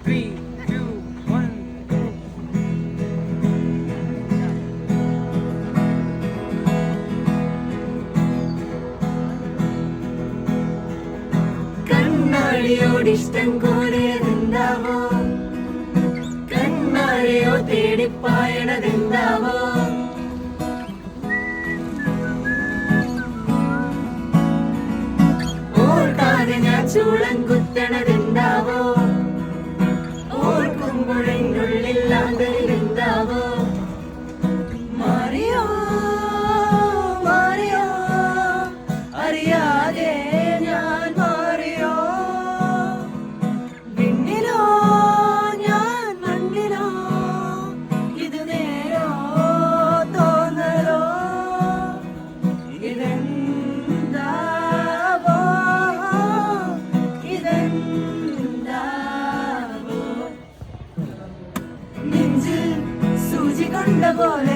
3, 2, 1. കണ്ണാടിയോടിഷ്ടം കൂടിയതെന്താവോ, കണ്ണാടിയോ തേടിപ്പായണതെന്താവോ, ഓർക്കാതെ ഞാൻ ചൂളം കുത്തണതെന്താവോ, ഓർക്കുമ്പോഴെന്നുള്ളിൽ ആന്തരികെന്താവോ. മാറിയോ മാറിയോ അറിയാതെ ഞാൻ മാറിയോ, വിണ്ണിലോ ഞാൻ മണ്ണിലോ, ഇത് നേരോ തോന്നലോ, ഇതെന്താവോ ഇതെന്താവോ. നെഞ്ചിൽ സൂചി കൊണ്ട പോലെ